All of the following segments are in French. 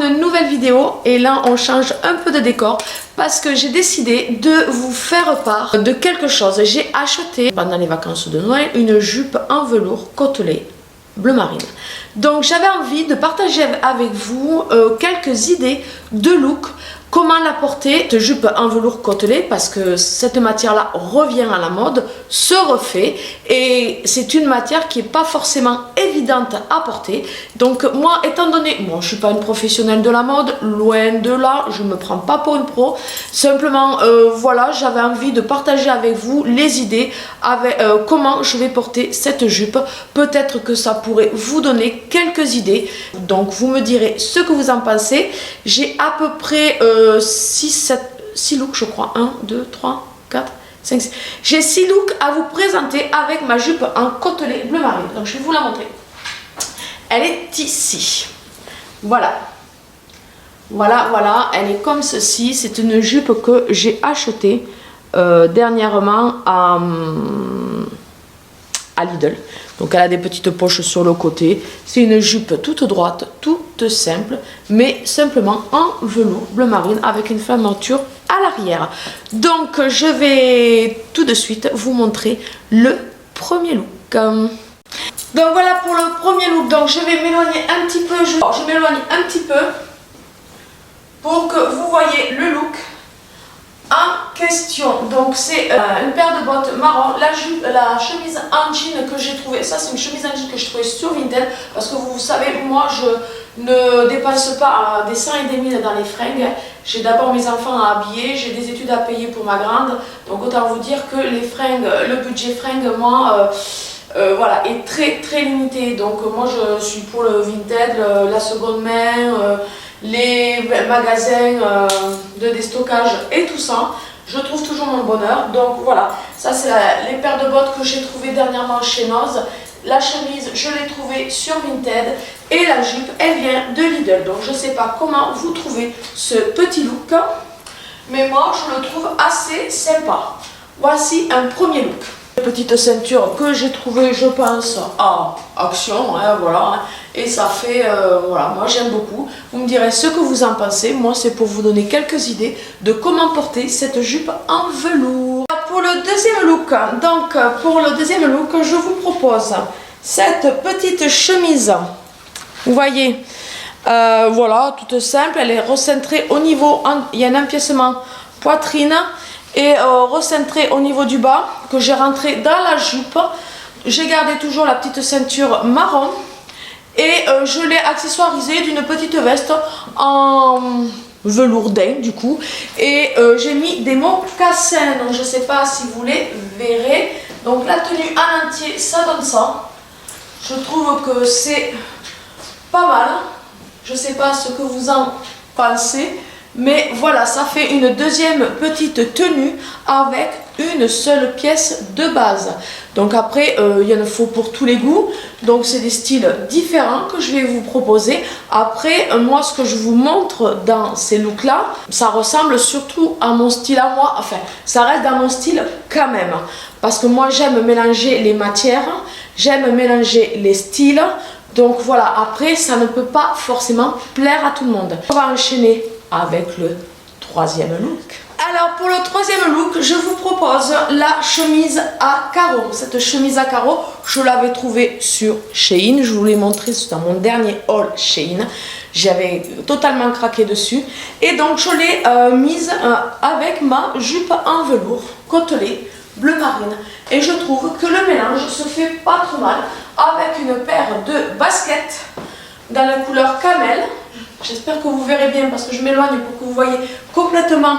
une nouvelle vidéo et là on change un peu de décor parce que j'ai décidé de vous faire part de quelque chose. J'ai acheté pendant les vacances de Noël une jupe en velours côtelé bleu marine. Donc j'avais envie de partager avec vous quelques idées de look. Comment la porter, cette jupe en velours côtelé, parce que cette matière-là revient à la mode, se refait, et c'est une matière qui n'est pas forcément évidente à porter. Donc moi, étant donné, bon, je ne suis pas une professionnelle de la mode, loin de là, je ne me prends pas pour une pro, simplement, voilà, j'avais envie de partager avec vous les idées, avec comment je vais porter cette jupe. Peut-être que ça pourrait vous donner quelques idées, donc vous me direz ce que vous en pensez. J'ai à peu près 6 looks, je crois. 1, 2, 3, 4, 5, 6. J'ai 6 looks à vous présenter avec ma jupe en côtelé bleu marine. Donc je vais vous la montrer. Elle est ici. Voilà. Voilà, elle est comme ceci. C'est une jupe que j'ai achetée dernièrement à Lidl. Donc elle a des petites poches sur le côté. C'est une jupe toute droite, toute simple, mais simplement en velours bleu marine avec une fermeture à l'arrière. Donc je vais tout de suite vous montrer le premier look. Donc voilà pour le premier look. Donc je vais m'éloigner un petit peu. Je m'éloigne un petit peu pour que vous voyez le look en question. Donc c'est une paire de bottes marron, la chemise en jean que j'ai trouvée, ça c'est une chemise en jean que j'ai trouvée sur Vinted, parce que vous savez, moi je ne dépasse pas des 100 et des 1000 dans les fringues. J'ai d'abord mes enfants à habiller, j'ai des études à payer pour ma grande, donc autant vous dire que les fringues, le budget fringues, moi voilà, est très limité. Donc moi je suis pour le Vinted, la seconde main, les magasins de déstockage et tout ça. Je trouve toujours mon bonheur. Donc voilà, ça c'est les paires de bottes que j'ai trouvées dernièrement chez Noz. La chemise, je l'ai trouvée sur Vinted. Et la jupe, elle vient de Lidl. Donc je ne sais pas comment vous trouvez ce petit look, mais moi je le trouve assez sympa. Voici un premier look. Petite ceinture que j'ai trouvée, je pense, à Action, hein, voilà, et ça fait, voilà, moi j'aime beaucoup. Vous me direz ce que vous en pensez. Moi c'est pour vous donner quelques idées de comment porter cette jupe en velours. Pour le deuxième look, donc pour le deuxième look, je vous propose cette petite chemise, vous voyez, voilà, toute simple, elle est recentrée au niveau, il y a un empiècement poitrine, et recentré au niveau du bas, que j'ai rentré dans la jupe. J'ai gardé toujours la petite ceinture marron et je l'ai accessoirisée d'une petite veste en velours daim du coup, et j'ai mis des mocassins. Donc je sais pas si vous les verrez. Donc la tenue en entier, ça donne ça. Je trouve que c'est pas mal. Je sais pas ce que vous en pensez, mais voilà, ça fait une deuxième petite tenue avec une seule pièce de base. Donc après, il y en faut pour tous les goûts. Donc c'est des styles différents que je vais vous proposer. Après, moi, ce que je vous montre dans ces looks-là, ça ressemble surtout à mon style à moi. Enfin, ça reste dans mon style quand même. Parce que moi, j'aime mélanger les matières, j'aime mélanger les styles. Donc voilà, après, ça ne peut pas forcément plaire à tout le monde. On va enchaîner avec le troisième look. Alors pour le troisième look, je vous propose la chemise à carreaux. Cette chemise à carreaux, je l'avais trouvée sur Shein. Je vous l'ai montré dans mon dernier haul Shein. J'avais totalement craqué dessus. Et donc je l'ai mise avec ma jupe en velours côtelé bleu marine. Et je trouve que le mélange se fait pas trop mal avec une paire de baskets dans la couleur camel. J'espère que vous verrez bien parce que je m'éloigne pour que vous voyez complètement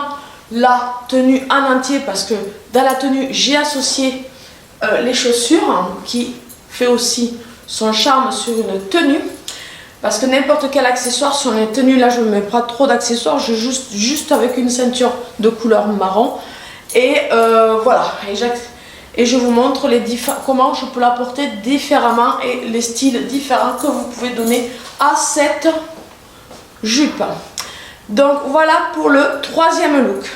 la tenue en entier, parce que dans la tenue j'ai associé les chaussures, hein, qui fait aussi son charme sur une tenue, parce que n'importe quel accessoire sur les tenues, là je ne mets pas trop d'accessoires, je juste avec une ceinture de couleur marron, et voilà, et je vous montre comment je peux la porter différemment et les styles différents que vous pouvez donner à cette jupe. Donc voilà pour le troisième look.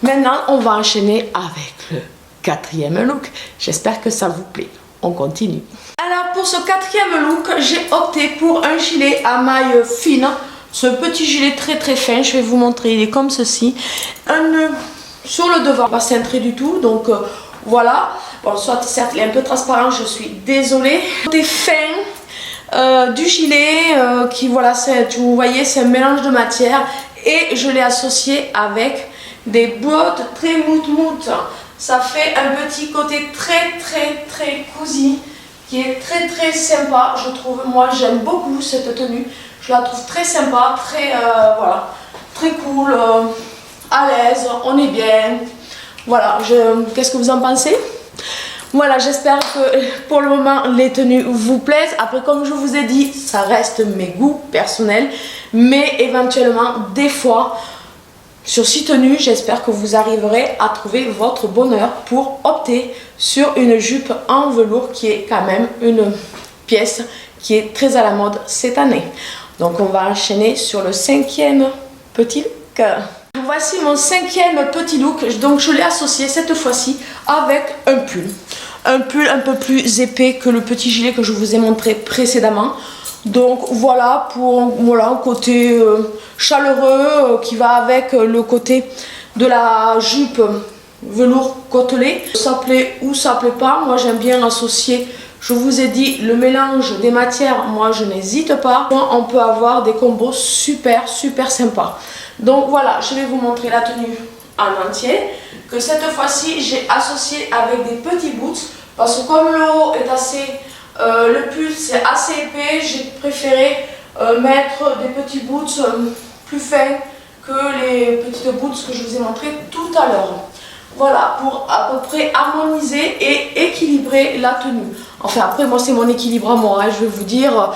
Maintenant on va enchaîner avec le quatrième look. J'espère que ça vous plaît. On continue. Alors pour ce quatrième look, j'ai opté pour un gilet à mailles fines ce petit gilet très fin, je vais vous montrer, il est comme ceci. Un nœud sur le devant, pas cintré du tout, donc voilà. Bon, soit certes il est un peu transparent, je suis désolée. Côté fin du gilet, qui voilà, vous voyez, c'est un mélange de matière et je l'ai associé avec des bottes très mout-mout. Ça fait un petit côté très cosy qui est très sympa, je trouve. Moi j'aime beaucoup cette tenue, je la trouve très sympa, voilà, très cool, à l'aise, on est bien. Voilà, qu'est-ce que vous en pensez? Voilà, j'espère que pour le moment les tenues vous plaisent. Après, comme je vous ai dit, ça reste mes goûts personnels, mais éventuellement des fois sur 6 tenues, j'espère que vous arriverez à trouver votre bonheur pour opter sur une jupe en velours qui est quand même une pièce qui est très à la mode cette année. Donc on va enchaîner sur le 5e petit look. Voici mon 5e petit look, donc je l'ai associé cette fois-ci avec un pull. Un pull un peu plus épais que le petit gilet que je vous ai montré précédemment. Donc voilà, pour un côté chaleureux qui va avec le côté de la jupe velours côtelé. Ça plaît ou ça plaît pas, moi j'aime bien associer, je vous ai dit, le mélange des matières, moi je n'hésite pas. On peut avoir des combos super sympas. Donc voilà, je vais vous montrer la tenue en entier, que cette fois-ci j'ai associé avec des petits boots, parce que comme le haut est assez, le pull c'est assez épais, j'ai préféré mettre des petits boots plus fins que les petites boots que je vous ai montré tout à l'heure. Voilà, pour à peu près harmoniser et équilibrer la tenue. Enfin après moi c'est mon équilibre à moi, hein, je vais vous dire...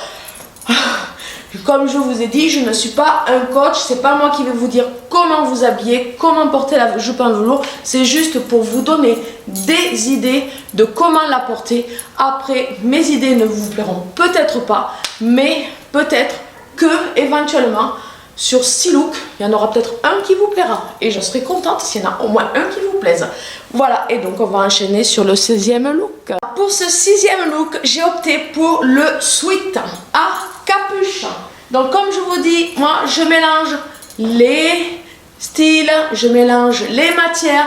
Comme je vous ai dit, je ne suis pas un coach, c'est pas moi qui vais vous dire comment vous habiller, comment porter la jupe en velours, c'est juste pour vous donner des idées de comment la porter. Après, mes idées ne vous plairont peut-être pas, mais peut-être que éventuellement sur 6 looks, il y en aura peut-être un qui vous plaira et je serai contente s'il y en a au moins un qui vous plaise. Voilà, et donc on va enchaîner sur le 6e look. Pour ce 6e look, j'ai opté pour le sweat à capuche. Donc comme je vous dis, moi je mélange les styles, je mélange les matières,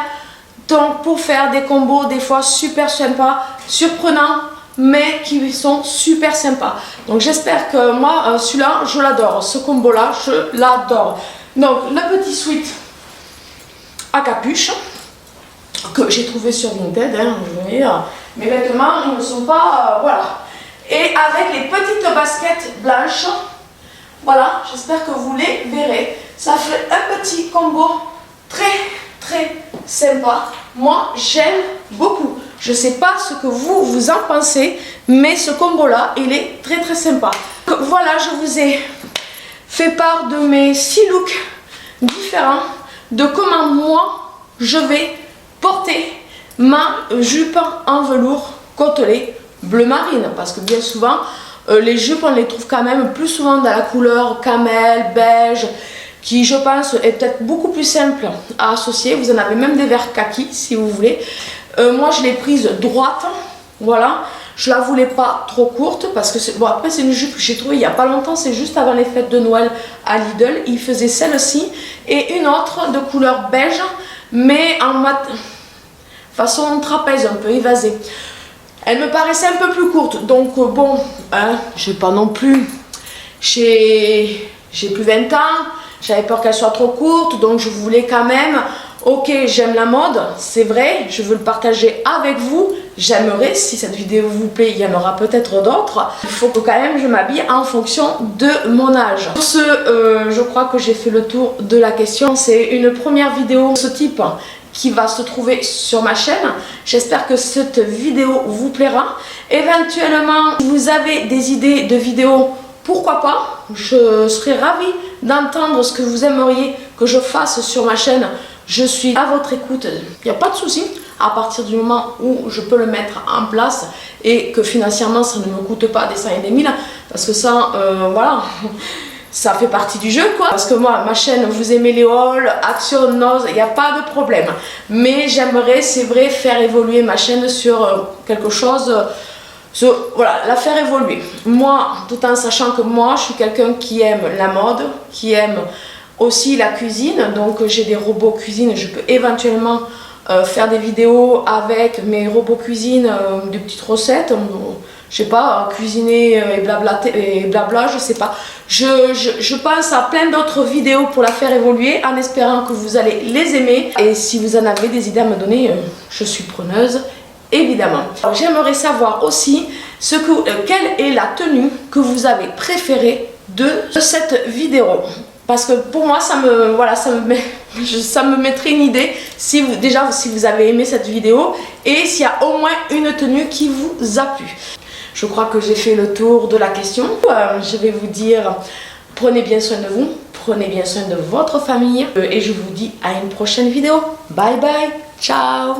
donc pour faire des combos des fois super sympas, surprenants, mais qui sont super sympas. Donc j'espère que moi celui-là je l'adore, ce combo là je l'adore. Donc le petit sweat à capuche que j'ai trouvé sur Vinted, hein, je veux dire, mes vêtements ils ne sont pas, voilà. Et avec les petites baskets blanches, voilà, j'espère que vous les verrez. Ça fait un petit combo très sympa. Moi, j'aime beaucoup. Je ne sais pas ce que vous en pensez, mais ce combo-là, il est très sympa. Donc, voilà, je vous ai fait part de mes 6 looks différents, de comment moi, je vais porter ma jupe en velours côtelé bleu marine, parce que bien souvent les jupes on les trouve quand même plus souvent dans la couleur camel, beige, qui je pense est peut-être beaucoup plus simple à associer. Vous en avez même des verts kaki si vous voulez. Moi je l'ai prise droite, voilà, je la voulais pas trop courte parce que bon, après c'est une jupe que j'ai trouvée il y a pas longtemps, c'est juste avant les fêtes de Noël à Lidl. Il faisait celle-ci et une autre de couleur beige mais en façon trapèze, un peu évasée. Elle me paraissait un peu plus courte, donc bon, hein, j'ai pas non plus, j'ai plus 20 ans, j'avais peur qu'elle soit trop courte, donc je voulais quand même, ok, j'aime la mode, c'est vrai, je veux le partager avec vous, j'aimerais, si cette vidéo vous plaît, il y en aura peut-être d'autres, il faut que quand même je m'habille en fonction de mon âge. Pour ce, je crois que j'ai fait le tour de la question, c'est une première vidéo de ce type qui va se trouver sur ma chaîne. J'espère que cette vidéo vous plaira. Éventuellement, si vous avez des idées de vidéos, pourquoi pas, je serais ravie d'entendre ce que vous aimeriez que je fasse sur ma chaîne. Je suis à votre écoute, il n'y a pas de souci, à partir du moment où je peux le mettre en place et que financièrement ça ne me coûte pas des cents et des mille, parce que ça, voilà, ça fait partie du jeu quoi. Parce que moi, ma chaîne, vous aimez les hauls, action, nose, il n'y a pas de problème. Mais j'aimerais, c'est vrai, faire évoluer ma chaîne sur quelque chose, voilà, de plus sérieux. Donc voilà, Voilà, la faire évoluer. Moi, tout en sachant que moi, je suis quelqu'un qui aime la mode, qui aime aussi la cuisine. Donc, j'ai des robots cuisine. Je peux éventuellement faire des vidéos avec mes robots cuisine, des petites recettes. Je sais pas, cuisiner et blabla, je sais pas. Je pense à plein d'autres vidéos pour la faire évoluer en espérant que vous allez les aimer. Et si vous en avez des idées à me donner, je suis preneuse. Évidemment. J'aimerais savoir aussi quelle est la tenue que vous avez préférée de cette vidéo. Parce que pour moi, ça me mettrait une idée si vous avez aimé cette vidéo et s'il y a au moins une tenue qui vous a plu. Je crois que j'ai fait le tour de la question. Je vais vous dire, prenez bien soin de vous, prenez bien soin de votre famille et je vous dis à une prochaine vidéo. Bye bye, ciao!